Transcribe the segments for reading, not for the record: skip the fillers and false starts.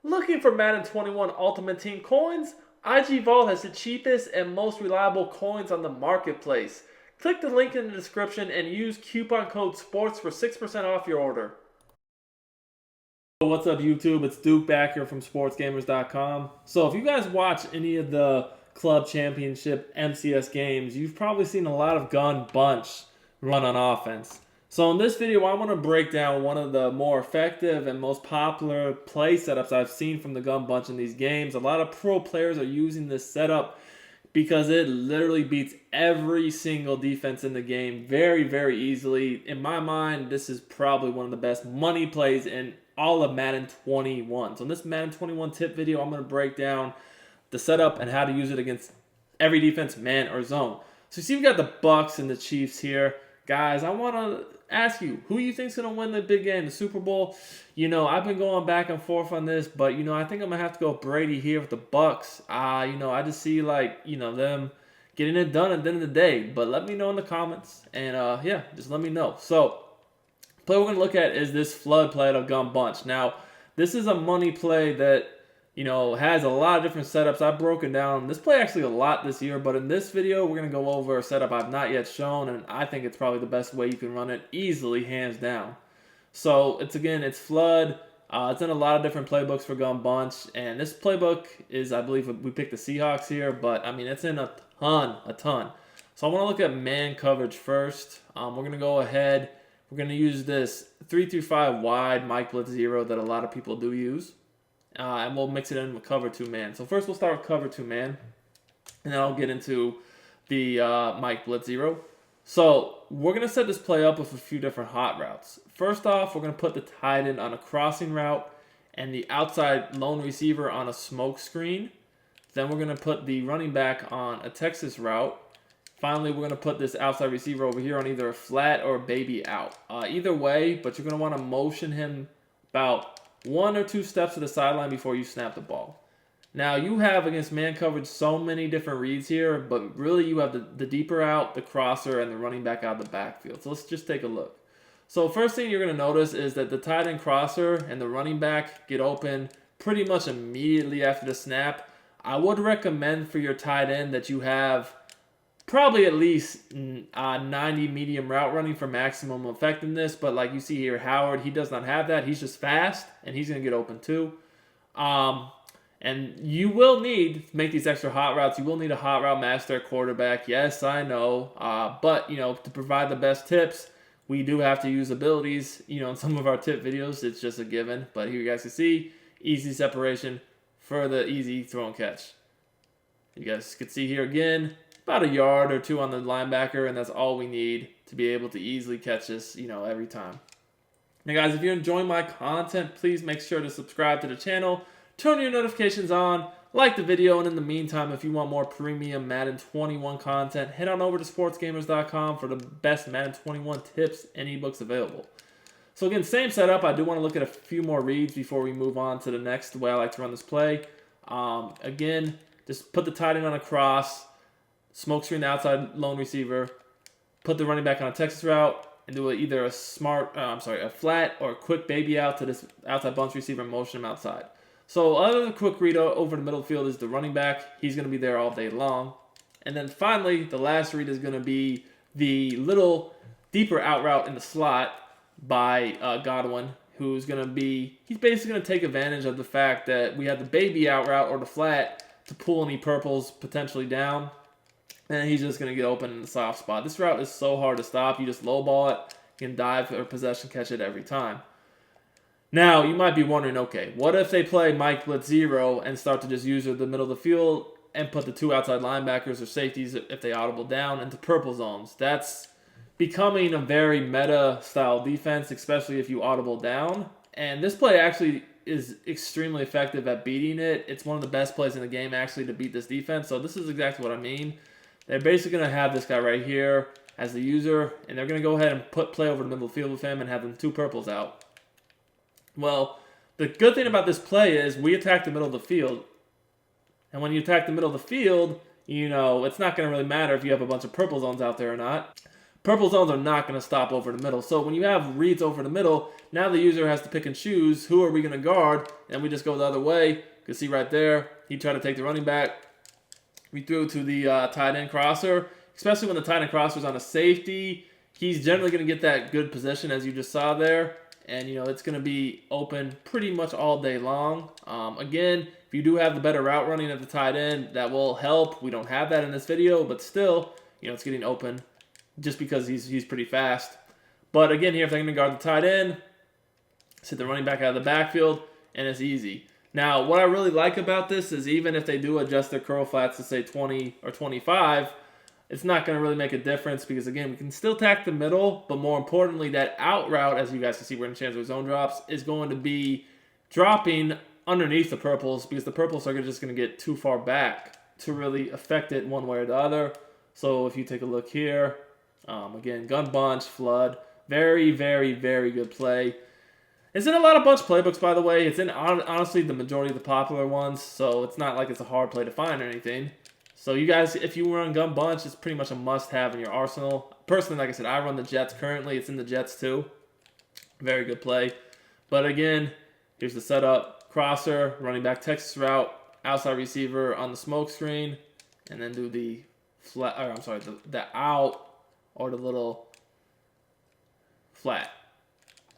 Looking for Madden 21 Ultimate Team coins? IG Vault has the cheapest and most reliable coins on the marketplace. Click the link in the description and use coupon code SPORTS for 6% off your order. What's up, YouTube? It's Duke back here from sportsgamers.com. So if you guys watch any of the club championship MCS games, you've probably seen a lot of gun bunch run on offense. So in this video, I want to break down one of the more effective and most popular play setups I've seen from the gun bunch in these games. A lot of pro players are using this setup because it literally beats every single defense in the game very, very easily. In my mind, this is probably one of the best money plays in all of Madden 21. So in this Madden 21 tip video, I'm going to break down the setup and how to use it against every defense, man or zone. So you see we got the Bucks and the Chiefs here. Guys, I want to ask you, who you think's going to win the big game, the Super Bowl? You know, I've been going back and forth on this, but, you know, I think I'm going to have to go Brady here with the Bucks. You know, I just see, like, you know, them getting it done at the end of the day. But let me know in the comments, and, yeah, just let me know. So, play we're going to look at is this flood play of gun bunch. Now, this is a money play that, you know, has a lot of different setups. I've broken down this play actually a lot this year, but in this video, we're going to go over a setup I've not yet shown, and I think it's probably the best way you can run it easily, hands down. So, it's flood. It's in a lot of different playbooks for gun bunch, and this playbook is, I believe, we picked the Seahawks here, but, I mean, it's in a ton. So, I want to look at man coverage first. We're going to go ahead. We're going to use this 3-5 wide Mike Blitz 0 that a lot of people do use. And we'll mix it in with cover 2 man. So first we'll start with cover 2 man. And then I'll get into the Mike Blitz 0. So we're going to set this play up with a few different hot routes. First off, we're going to put the tight end on a crossing route and the outside lone receiver on a smoke screen. Then we're going to put the running back on a Texas route. Finally, we're going to put this outside receiver over here on either a flat or a baby out. Either way, but you're going to want to motion him about 1 or 2 steps to the sideline before you snap the ball. Now, you have against man coverage so many different reads here, but really you have the deeper out, the crosser, and the running back out of the backfield. So let's just take a look. So first thing you're going to notice is that the tight end crosser and the running back get open pretty much immediately after the snap. I would recommend for your tight end that you have probably at least 90 medium route running for maximum effectiveness. But like you see here, Howard, he does not have that. He's just fast, and he's going to get open too. And you will need to make these extra hot routes. You will need a hot route master at quarterback. Yes, I know. But, you know, to provide the best tips, we do have to use abilities. You know, in some of our tip videos, it's just a given. But here you guys can see, easy separation for the easy throw and catch. You guys can see here again, about a yard or 2 on the linebacker, and that's all we need to be able to easily catch this, you know, every time. Now, guys, if you're enjoying my content, please make sure to subscribe to the channel, turn your notifications on, like the video, and in the meantime, if you want more premium Madden 21 content, head on over to sportsgamers.com for the best Madden 21 tips and ebooks available. So again, same setup. I do want to look at a few more reads before we move on to the next way I like to run this play. Again, just put the tight end on a cross, smoke screen the outside lone receiver, put the running back on a Texas route, and do either a flat or a quick baby out to this outside bunch receiver and motion him outside. So other than quick read over the middle of the field is the running back. He's going to be there all day long. And then finally, the last read is going to be the little deeper out route in the slot by Godwin, who's going to be, he's basically going to take advantage of the fact that we have the baby out route or the flat to pull any purples potentially down. And he's just going to get open in the soft spot. This route is so hard to stop. You just lowball it. You can dive or possession catch it every time. Now, you might be wondering, okay, what if they play Mike Blitz 0 and start to just use the middle of the field and put the 2 outside linebackers or safeties if they audible down into purple zones? That's becoming a very meta-style defense, especially if you audible down. And this play actually is extremely effective at beating it. It's one of the best plays in the game, actually, to beat this defense. So this is exactly what I mean. They're basically going to have this guy right here as the user, and they're going to go ahead and play over the middle of the field with him and have them 2 purples out. Well, the good thing about this play is we attack the middle of the field. And when you attack the middle of the field, you know, it's not going to really matter if you have a bunch of purple zones out there or not. Purple zones are not going to stop over the middle. So when you have reads over the middle, now the user has to pick and choose who are we going to guard, and we just go the other way. You can see right there, he tried to take the running back. We threw to the tight end crosser, especially when the tight end crosser is on a safety. He's generally going to get that good position as you just saw there. And, it's going to be open pretty much all day long. Again, if you do have the better route running at the tight end, that will help. We don't have that in this video, but still, it's getting open just because he's pretty fast. But again, here, if they're going to guard the tight end, sit the running back out of the backfield, and it's easy. Now, what I really like about this is even if they do adjust their curl flats to, say, 20 or 25, it's not going to really make a difference because, again, we can still attack the middle, but more importantly, that out route, as you guys can see, we're in chance of zone drops, is going to be dropping underneath the purples because the purples are just going to get too far back to really affect it one way or the other. So if you take a look here, again, gun bunch, flood, very, very, very good play. It's in a lot of bunch playbooks, by the way. It's in, honestly, the majority of the popular ones, so it's not like it's a hard play to find or anything. So you guys, if you run gun bunch, it's pretty much a must-have in your arsenal. Personally, like I said, I run the Jets currently. It's in the Jets too. Very good play. But again, here's the setup. Crosser, running back Texas route, outside receiver on the smoke screen, and then do the flat, or I'm sorry, the out or the little flat.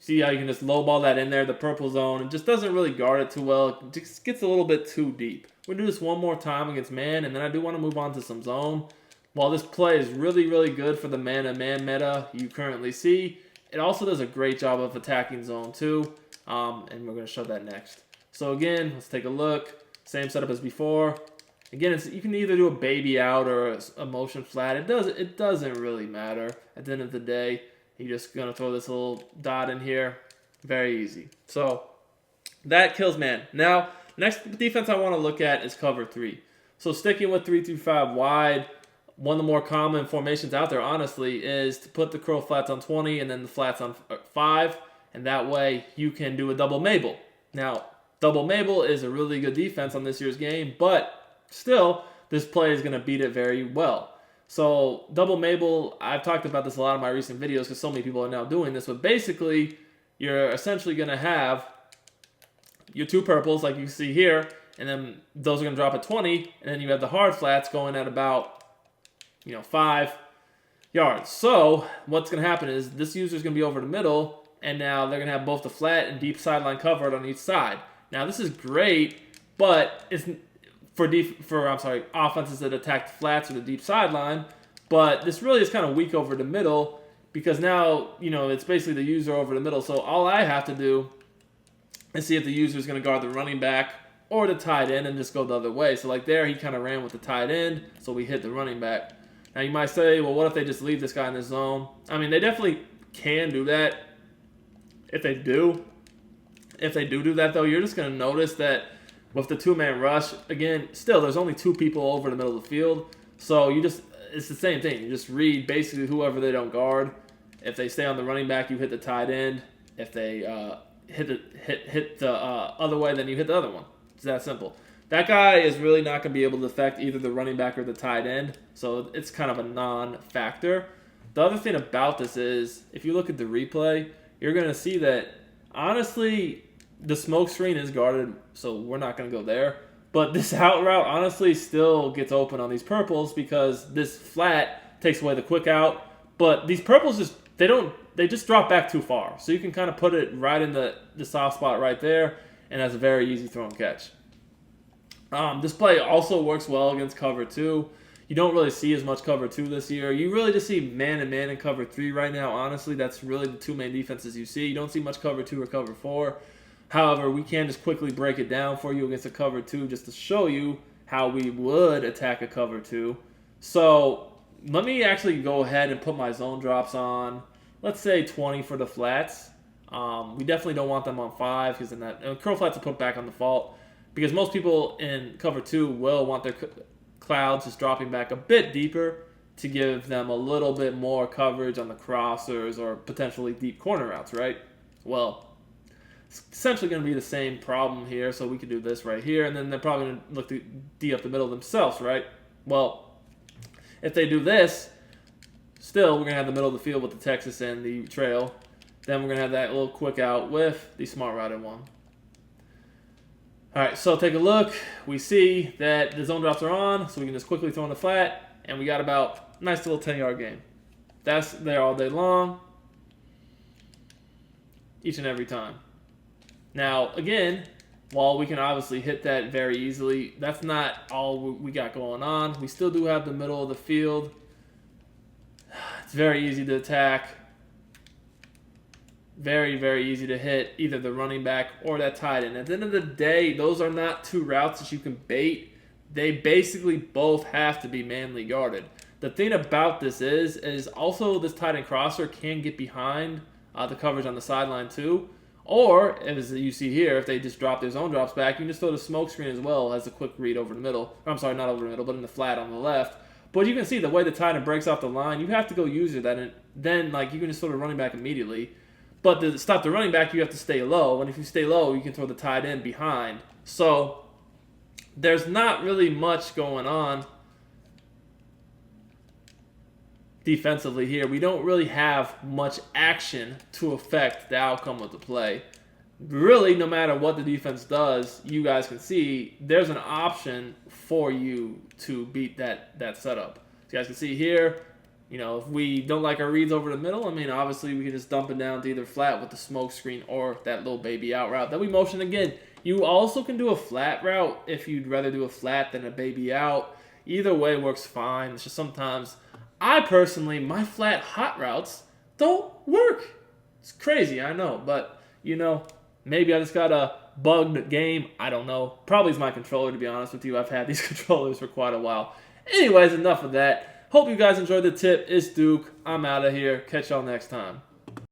See how you can just lowball that in there, the purple zone. It just doesn't really guard it too well. It just gets a little bit too deep. We'll do this one more time against man, and then I do want to move on to some zone. While this play is really, really good for the man-to-man meta you currently see, it also does a great job of attacking zone too, and we're going to show that next. So again, let's take a look. Same setup as before. Again, you can either do a baby out or a motion flat. It doesn't really matter at the end of the day. You're just going to throw this little dot in here. Very easy. So that kills man. Now, next defense I want to look at is cover 3. So sticking with 3-5 wide, one of the more common formations out there, honestly, is to put the curl flats on 20 and then the flats on 5. And that way you can do a double mabel. Now, double mabel is a really good defense on this year's game, but still, this play is going to beat it very well. So double mabel, I've talked about this a lot in my recent videos because so many people are now doing this, but basically you're essentially going to have your two purples like you see here, and then those are going to drop at 20, and then you have the hard flats going at about 5 yards. So what's going to happen is this user is going to be over the middle, and now they're going to have both the flat and deep sideline covered on each side. Now this is great, but it's for offenses that attack the flats or the deep sideline, but this really is kind of weak over the middle because now, it's basically the user over the middle. So all I have to do is see if the user is going to guard the running back or the tight end and just go the other way. So like there, he kind of ran with the tight end, so we hit the running back. Now you might say, well, what if they just leave this guy in the zone? I mean, they definitely can do that. If they do that though, you're just going to notice that with the two-man rush, again, still, there's only 2 people over the middle of the field. So it's the same thing. You just read basically whoever they don't guard. If they stay on the running back, you hit the tight end. If they hit the other way, then you hit the other one. It's that simple. That guy is really not going to be able to affect either the running back or the tight end. So it's kind of a non-factor. The other thing about this is, if you look at the replay, you're going to see that, honestly, the smoke screen is guarded, so we're not going to go there. But this out route, honestly, still gets open on these purples because this flat takes away the quick out. But these purples they just drop back too far. So you can kind of put it right in the soft spot right there, and that's a very easy throw and catch. This play also works well against cover 2. You don't really see as much cover 2 this year. You really just see man-to-man and cover 3 right now. Honestly, that's really the 2 main defenses you see. You don't see much cover 2 or cover 4. However, we can just quickly break it down for you against a cover 2 just to show you how we would attack a cover 2. So let me actually go ahead and put my zone drops on, let's say 20 for the flats. We definitely don't want them on 5 because then curl flats are put back on default because most people in cover 2 will want their clouds just dropping back a bit deeper to give them a little bit more coverage on the crossers or potentially deep corner routes, right? Well, it's essentially going to be the same problem here, so we could do this right here, and then they're probably going to look to D up the middle themselves, right? Well, if they do this, Still, we're going to have the middle of the field with the Texas and the trail. Then we're going to have that little quick out with the smart routed one. All right, so take a look. We see that the zone drops are on, so we can just quickly throw in the flat, and we got about a nice little 10-yard game. That's there all day long, each and every time. Now, again, while we can obviously hit that very easily, that's not all we got going on. We still do have the middle of the field. It's very easy to attack. Very, very easy to hit either the running back or that tight end. At the end of the day, those are not two routes that you can bait. They basically both have to be manly guarded. The thing about this is also this tight end crosser can get behind the coverage on the sideline too. Or, as you see here, if they just drop their zone drops back, you can just throw the smoke screen as well as a quick read over the middle. Or, I'm sorry, not over the middle, but in the flat on the left. But you can see the way the tight end breaks off the line, you have to go use it. And then you can just throw the running back immediately. But to stop the running back, you have to stay low. And if you stay low, you can throw the tight end behind. So there's not really much going on defensively here. We don't really have much action to affect the outcome of the play. Really, no matter what the defense does, you guys can see there's an option for you to beat that setup. So you guys can see here, you know, if we don't like our reads over the middle, I mean, obviously we can just dump it down to either flat with the smoke screen or that little baby out route that we motion again. You also can do a flat route if you'd rather do a flat than a baby out. Either way works fine. It's just sometimes, I personally, my flat hot routes don't work. It's crazy, I know, but, you know, maybe I just got a bugged game. I don't know. Probably it's my controller, to be honest with you. I've had these controllers for quite a while. Anyways, enough of that. Hope you guys enjoyed the tip. It's Duke. I'm out of here. Catch y'all next time.